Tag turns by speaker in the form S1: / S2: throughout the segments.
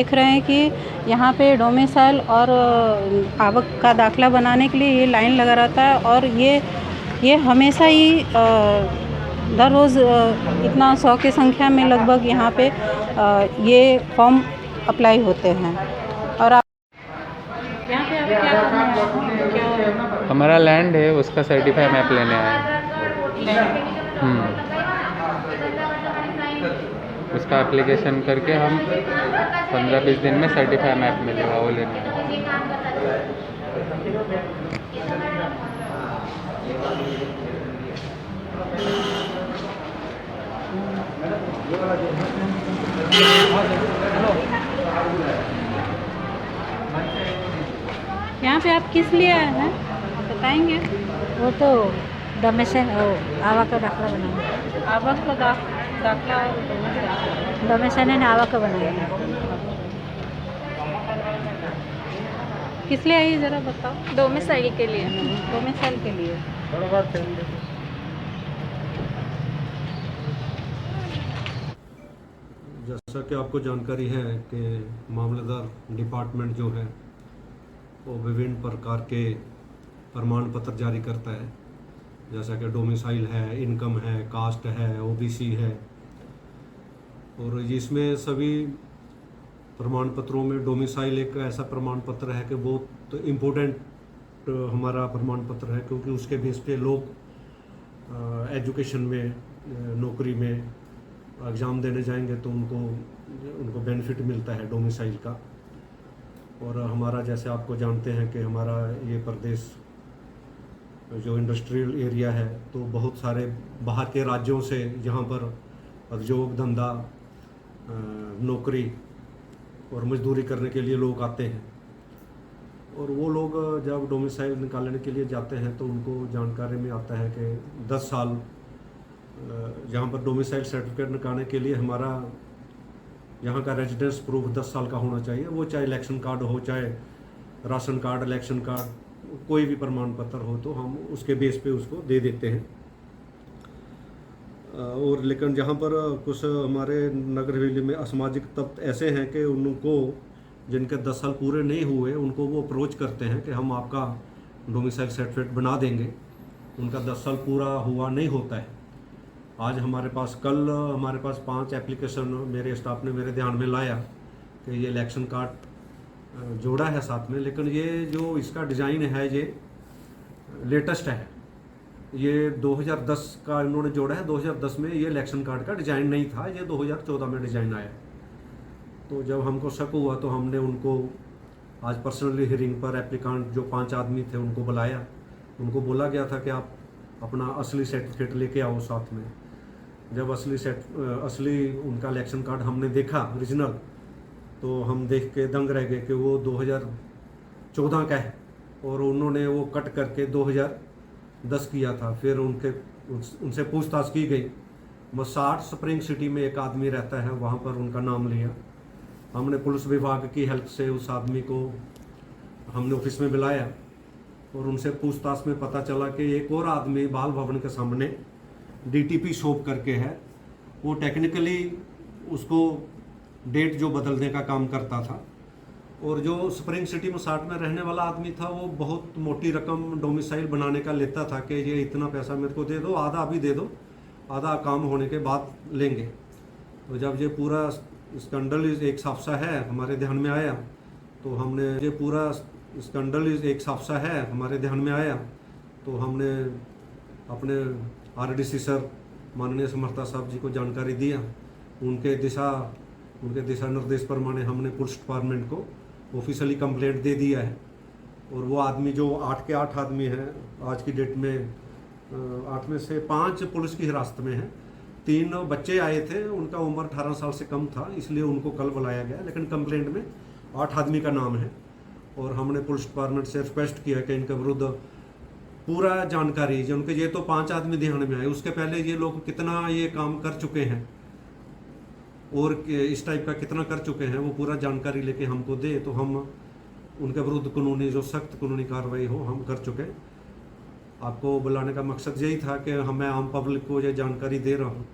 S1: देख रहे हैं कि यहाँ पे डोमिसाइल और आवक का दाखला बनाने के लिए ये लाइन लगा रहता है और ये हमेशा ही हर रोज़ इतना 100 की संख्या में लगभग यहाँ पे ये फॉर्म अप्लाई होते हैं। और आप यहाँ पे आप क्या करना है? क्या
S2: हमारा लैंड है, उसका सर्टिफाई मैप लेने आए हैं। उसका एप्लीकेशन करके हम 15-20 दिन में सर्टिफाई मैप मिलेगा, वो लेने आए।
S1: यहाँ पे आप किस लिए आए हैं बताएंगे?
S3: वो तो डोमेशन आवक का दाखला बनाया,
S1: आवक का दाखला
S3: डोमेशन ने आवक का बनाया।
S1: किस लिए आई ज़रा बताओ।
S4: डोमिसाइल के लिए।
S1: डोमिसाइल के लिए।
S5: जैसा कि आपको जानकारी है कि मामलेदार डिपार्टमेंट जो है वो विभिन्न प्रकार के प्रमाण पत्र जारी करता है, जैसा कि डोमिसाइल है, इनकम है, कास्ट है, ओबीसी है। और इसमें सभी प्रमाण पत्रों में डोमिसाइल एक ऐसा प्रमाण पत्र है कि बहुत इम्पोर्टेंट हमारा प्रमाण पत्र है, क्योंकि उसके बेस पे लोग एजुकेशन में, नौकरी में एग्ज़ाम देने जाएंगे तो उनको बेनिफिट मिलता है डोमिसाइल का। और हमारा, जैसे आपको जानते हैं कि हमारा ये प्रदेश जो इंडस्ट्रियल एरिया है, तो बहुत सारे बाहर के राज्यों से यहाँ पर उद्योग धंधा, नौकरी और मजदूरी करने के लिए लोग आते हैं। और वो लोग जब डोमिसाइल निकालने के लिए जाते हैं तो उनको जानकारी में आता है कि 10 साल यहाँ पर डोमिसाइल सर्टिफिकेट निकालने के लिए हमारा यहाँ का रेजिडेंस प्रूफ 10 साल का होना चाहिए। वो चाहे इलेक्शन कार्ड हो, चाहे राशन कार्ड, इलेक्शन कार्ड, कोई भी प्रमाण पत्र हो, तो हम उसके बेस पे उसको दे देते हैं। और लेकिन जहाँ पर कुछ हमारे नगर हवेली में असामाजिक तत्व ऐसे हैं कि उनको, जिनके 10 साल पूरे नहीं हुए, उनको वो अप्रोच करते हैं कि हम आपका डोमिसाइल सर्टिफिकेट बना देंगे। उनका 10 साल पूरा हुआ नहीं होता है। आज कल हमारे पास 5 एप्लीकेशन मेरे स्टाफ ने मेरे ध्यान में लाया कि ये इलेक्शन कार्ड जोड़ा है साथ में, लेकिन ये जो इसका डिज़ाइन है ये लेटेस्ट है। ये 2010 का इन्होंने जोड़ा है। 2010 में ये इलेक्शन कार्ड का डिज़ाइन नहीं था, ये 2014 में डिज़ाइन आया। तो जब हमको शक हुआ तो हमने उनको आज पर्सनली हियरिंग पर एप्लीकांट जो 5 आदमी थे उनको बुलाया। उनको बोला गया था कि आप अपना असली सर्टिफिकेट लेके आओ साथ में। जब असली उनका इलेक्शन कार्ड हमने देखा ओरिजिनल, तो हम देख के दंग रह गए कि वो 2014 का है और उन्होंने वो कट करके 2010 किया था। फिर उनसे पूछताछ की गई। मसाड स्प्रिंग सिटी में एक आदमी रहता है, वहाँ पर उनका नाम लिया। हमने पुलिस विभाग की हेल्प से उस आदमी को हमने ऑफिस में बुलाया और उनसे पूछताछ में पता चला कि एक और आदमी बाल भवन के सामने डीटीपी शॉप करके है, वो टेक्निकली उसको डेट जो बदलने का काम करता था। और जो स्प्रिंग सिटी मसाड में रहने वाला आदमी था, वो बहुत मोटी रकम डोमिसाइल बनाने का लेता था कि ये इतना पैसा मेरे को दे दो, आधा अभी दे दो, आधा काम होने के बाद लेंगे। तो जब ये पूरा स्कैंडल एक साफसा है हमारे ध्यान में आया, तो हमने अपने आरडीसी सर माननीय समर्था साहब जी को जानकारी दिया। उनके दिशा निर्देश पर हमने पुलिस डिपार्टमेंट को ऑफिशियली कंप्लेंट दे दिया है। और वो आदमी जो 8 के 8 आदमी हैं आज की डेट में, 8 में से 5 पुलिस की हिरासत में हैं। 3 बच्चे आए थे, उनका उम्र 18 साल से कम था, इसलिए उनको कल बुलाया गया। लेकिन कंप्लेंट में 8 आदमी का नाम है। और हमने पुलिस डिपार्टमेंट से रिक्वेस्ट किया कि इनके विरुद्ध पूरा जानकारी, जो उनके ये तो 5 आदमी ध्यान में आए, उसके पहले ये लोग कितना ये काम कर चुके हैं और इस टाइप का कितना कर चुके हैं, वो पूरा जानकारी लेके हमको दे, तो हम उनके विरुद्ध जो सख्त कानूनी कार्रवाई हो हम कर चुके। आपको बुलाने का मकसद यही था कि मैं आम पब्लिक को ये जानकारी दे रहा हूँ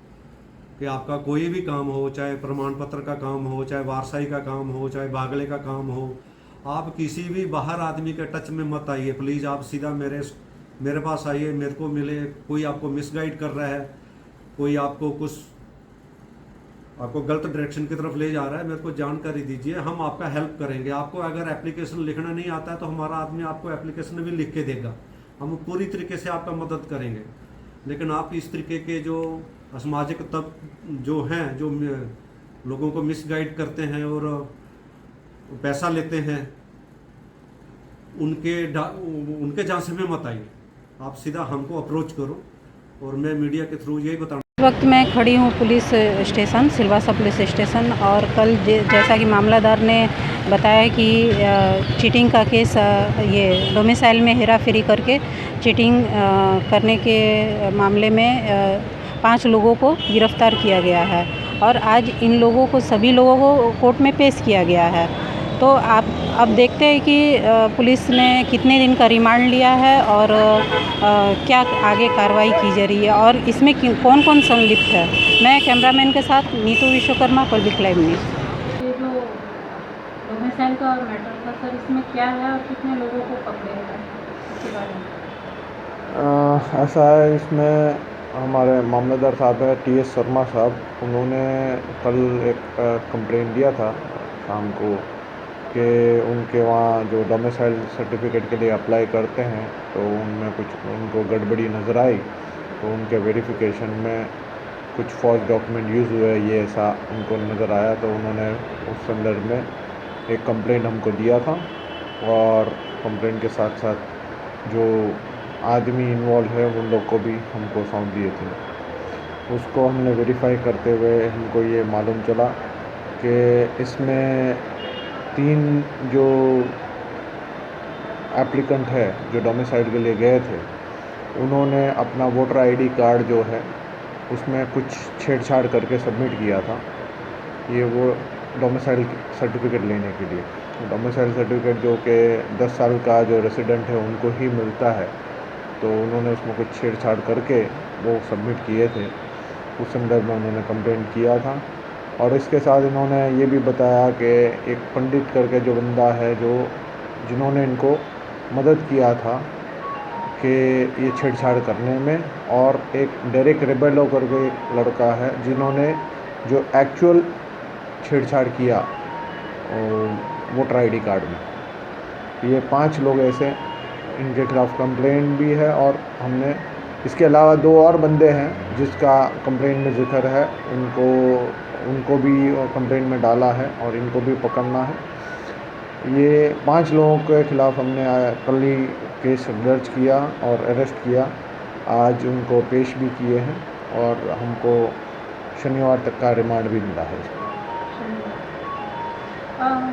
S5: कि आपका कोई भी काम हो, चाहे प्रमाण पत्र का काम हो, चाहे वारसाई का काम हो, चाहे बागले का काम हो, आप किसी भी बाहर आदमी के टच में मत आइए प्लीज़। आप सीधा मेरे पास आइए, मेरे को मिले। कोई आपको मिसगाइड कर रहा है, कोई आपको गलत डायरेक्शन की तरफ ले जा रहा है, मेरे को जानकारी दीजिए, हम आपका हेल्प करेंगे। आपको अगर एप्लीकेशन लिखना नहीं आता है तो हमारा आदमी आपको एप्लीकेशन भी लिख के देगा, हम पूरी तरीके से आपका मदद करेंगे। लेकिन आप इस तरीके के जो असामाजिक तत्व जो हैं, जो लोगों को मिसगाइड करते हैं और पैसा लेते हैं, उनके झांसे में मत आइए। आप सीधा हमको अप्रोच करो। और मैं मीडिया के थ्रू यही बताऊँ,
S1: इस वक्त मैं खड़ी हूँ police station, Silvassa police station. और कल जैसा कि मामलादार ने बताया कि चीटिंग का केस, ये डोमिसाइल में हेरा फेरी करके चीटिंग करने के मामले में 5 लोगों को गिरफ्तार किया गया है और आज इन लोगों को, सभी लोगों को कोर्ट में पेश किया गया है। तो आप अब देखते हैं कि पुलिस ने कितने दिन का रिमांड लिया है और क्या आगे कार्रवाई की जा रही है और इसमें कौन कौन संलिप्त है। मैं कैमरामैन के साथ Neetu Vishwakarma, public live news. ये जो डोमिसाइल का मैटर था सर, इसमें क्या है और कितने लोगों को पकड़े हैं इसके बारे में?
S4: ऐसा है, इसमें हमारे मामलेदार साहब है TS शर्मा साहब, उन्होंने कल एक कंप्लेंट दिया था शाम को कि उनके वहाँ जो डोमिसाइल सर्टिफिकेट के लिए अप्लाई करते हैं तो उनमें कुछ उनको गड़बड़ी नज़र आई, तो उनके वेरिफिकेशन में कुछ फॉल्स डॉक्यूमेंट यूज़ हुए, ये ऐसा उनको नज़र आया। तो उन्होंने उस संदर्भ में एक कंप्लेंट हमको दिया था और कंप्लेंट के साथ साथ जो आदमी इन्वॉल्व है उन लोग को भी हमको सौंप दिए थे। उसको हमने वेरीफाई करते हुए हमको ये मालूम चला कि इसमें 3 जो एप्लीकेंट है जो डोमिसाइल के लिए गए थे, उन्होंने अपना वोटर ID कार्ड जो है उसमें कुछ छेड़छाड़ करके सबमिट किया था, ये वो डोमिसाइल सर्टिफिकेट लेने के लिए। डोमिसाइल सर्टिफिकेट जो कि 10 साल का जो रेसिडेंट है उनको ही मिलता है, तो उन्होंने उसमें कुछ छेड़छाड़ करके वो सबमिट किए थे। उस संदर्भ में उन्होंने कंप्लेंट किया था और इसके साथ इन्होंने ये भी बताया कि एक पंडित करके जो बंदा है जिन्होंने इनको मदद किया था कि ये छेड़छाड़ करने में, और एक डेरेक रेबेलो करके एक लड़का है जिन्होंने जो एक्चुअल छेड़छाड़ किया वोटर ID कार्ड में। ये 5 लोग ऐसे, इनके खिलाफ़ कंप्लेंट भी है और हमने इसके अलावा 2 और बंदे हैं जिसका कंप्लेंट में जिक्र है, उनको भी कंप्लेंट में डाला है और इनको भी पकड़ना है। ये 5 लोगों के खिलाफ़ हमने कल ही केस दर्ज किया और अरेस्ट किया, आज उनको पेश भी किए हैं और हमको शनिवार तक का रिमांड भी मिला है।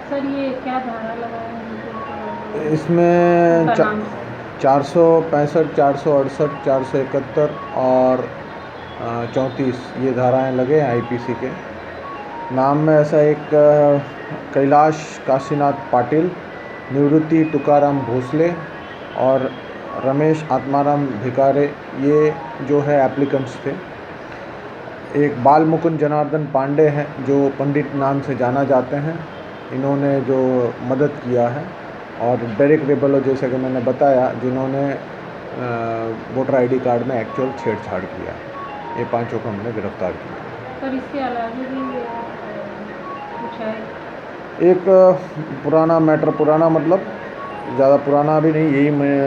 S1: सर ये क्या धारा लगाया है
S4: इसमें? 465, 468, 471 और 34 ये धाराएं लगे हैं IPC के। नाम में ऐसा एक कैलाश काशीनाथ पाटिल, निवृत्ति तुकाराम भोसले और रमेश आत्माराम भिकारे, ये जो है एप्लीकेंट्स थे। एक बाल मुकुंद जनार्दन पांडे हैं जो पंडित नाम से जाना जाते हैं, इन्होंने जो मदद किया है। और डेरेक रेबेलो जैसे कि मैंने बताया, जिन्होंने वोटर ID कार्ड में एक्चुअल छेड़छाड़ किया। ये 5 को हमने गिरफ्तार किया।
S1: सर इसके अलावा भी कुछ है?
S4: एक पुराना मैटर, पुराना मतलब ज़्यादा पुराना भी नहीं, यही मैं